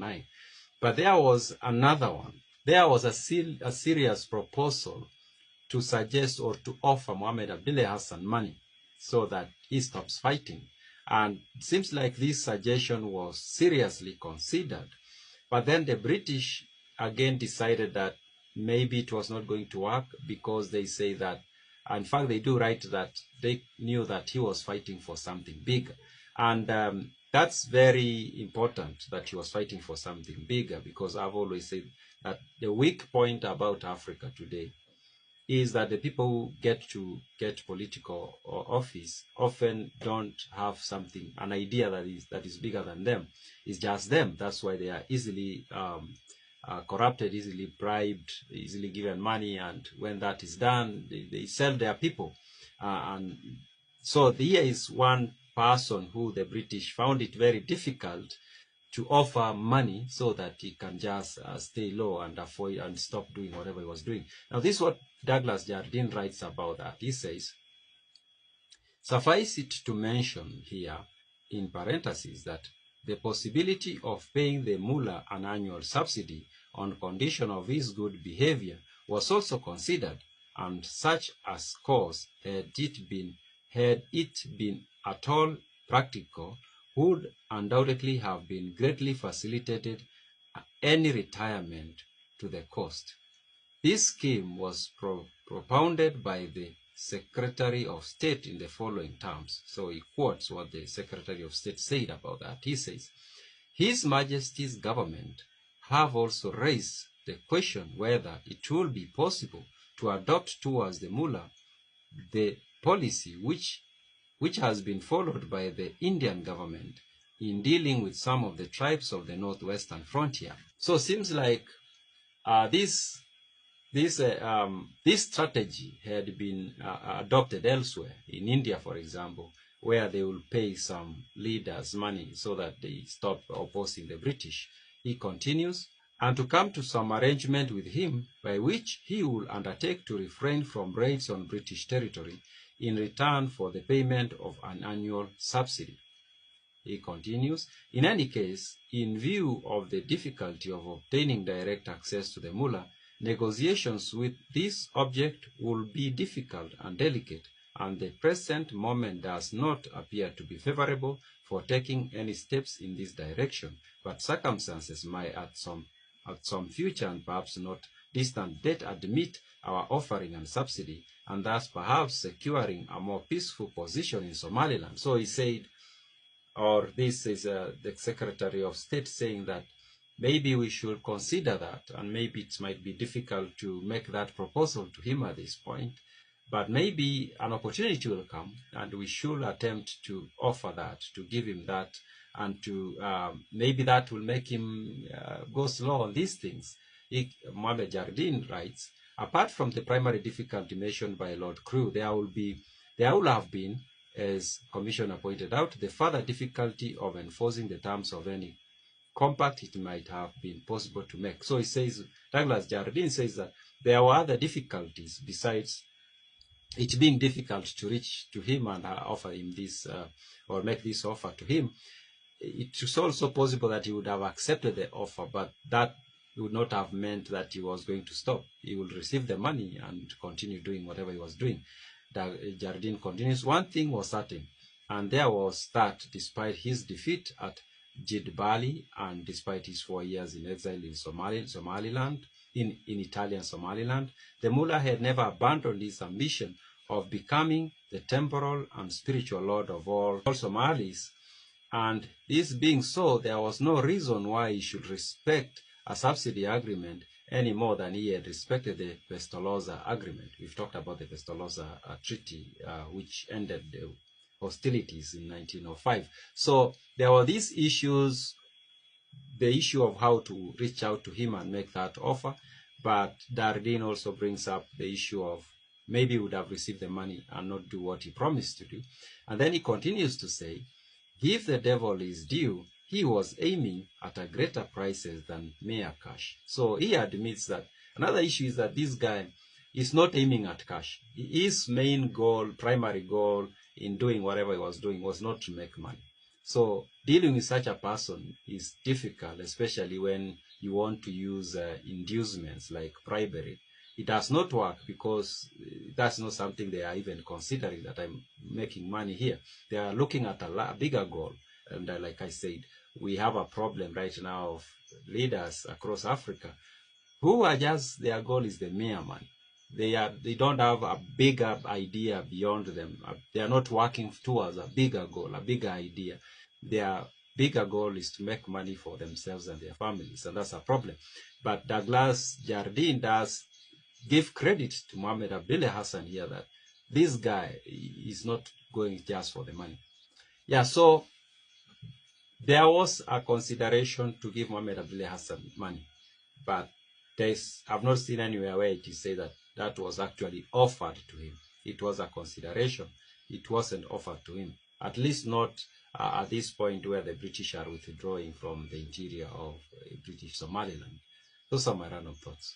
2009. But there was another one. There was a serious proposal to suggest or to offer Mohamed Abdulle Xassan money so that he stops fighting. And it seems like this suggestion was seriously considered. But then the British again decided that maybe it was not going to work, because they say that, in fact, they do write that they knew that he was fighting for something bigger. And that's very important, that he was fighting for something bigger, because I've always said that the weak point about Africa today is that the people who get political office often don't have something, an idea that is bigger than them. It's just them. That's why they are easily corrupted, easily bribed, easily given money, and when that is done, they sell their people. And so here is one person who the British found it very difficult to offer money so that he can just stay low and avoid and stop doing whatever he was doing. Now, this is what Douglas Jardine writes about that. He says, suffice it to mention here, in parentheses, that the possibility of paying the mullah an annual subsidy on condition of his good behavior was also considered, and such as course, had it been at all practical, would undoubtedly have been greatly facilitated any retirement to the cost. This scheme was propounded by the Secretary of State in the following terms. So he quotes what the Secretary of State said about that. He says, His Majesty's government have also raised the question whether it will be possible to adopt towards the mullah the policy which has been followed by the Indian government in dealing with some of the tribes of the northwestern frontier. So it seems like this strategy had been adopted elsewhere, in India, for example, where they will pay some leaders money so that they stop opposing the British. He continues, and to come to some arrangement with him by which he will undertake to refrain from raids on British territory in return for the payment of an annual subsidy. He continues, in any case, in view of the difficulty of obtaining direct access to the mullah, negotiations with this object will be difficult and delicate, and the present moment does not appear to be favorable for taking any steps in this direction, but circumstances might at some future and perhaps not distant date admit our offering and subsidy, and thus perhaps securing a more peaceful position in Somaliland. So he said, or this is the Secretary of State saying that maybe we should consider that, and maybe it might be difficult to make that proposal to him at this point, but maybe an opportunity will come, and we should attempt to offer that, to give him that, and to maybe that will make him go slow on these things. Mohamed Jardine writes, apart from the primary difficulty mentioned by Lord Crewe, there will have been, as Commissioner pointed out, the further difficulty of enforcing the terms of any compact it might have been possible to make. So he says, Douglas Jardine says that there were other difficulties besides it being difficult to reach to him and offer him this, or make this offer to him. It is also possible that he would have accepted the offer, but that would not have meant that he was going to stop. He would receive the money and continue doing whatever he was doing. Jardine continues, one thing was certain, and there was that despite his defeat at Jidbali and despite his 4 years in exile in Somaliland, in Italian Somaliland, the mullah had never abandoned his ambition of becoming the temporal and spiritual lord of all Somalis. And this being so, there was no reason why he should respect a subsidy agreement any more than he had respected the Pestalozza agreement. We've talked about the Pestalozza treaty, which ended the hostilities in 1905. So there were these issues, the issue of how to reach out to him and make that offer, but Jardine also brings up the issue of maybe he would have received the money and not do what he promised to do. And then he continues to say, give the devil his due, he was aiming at a greater prices than mere cash. So he admits that another issue is that this guy is not aiming at cash. His main goal, primary goal in doing whatever he was doing was not to make money. So dealing with such a person is difficult, especially when you want to use inducements like bribery. It does not work because that's not something they are even considering, that I'm making money here. They are looking at a bigger goal. And like I said, we have a problem right now of leaders across Africa who are just, their goal is the mere money. They don't have a bigger idea beyond them. They are not working towards a bigger goal, a bigger idea. Their bigger goal is to make money for themselves and their families, and that's a problem. But Douglas Jardine does give credit to Mohamed Abdulle Xassan here, that this guy is not going just for the money. Yeah, so there was a consideration to give Mohamed Abdulle Xassan money, but I've not seen anywhere where it is said that that was actually offered to him. It was a consideration. It wasn't offered to him, at least not at this point where the British are withdrawing from the interior of British Somaliland. Those are my random thoughts.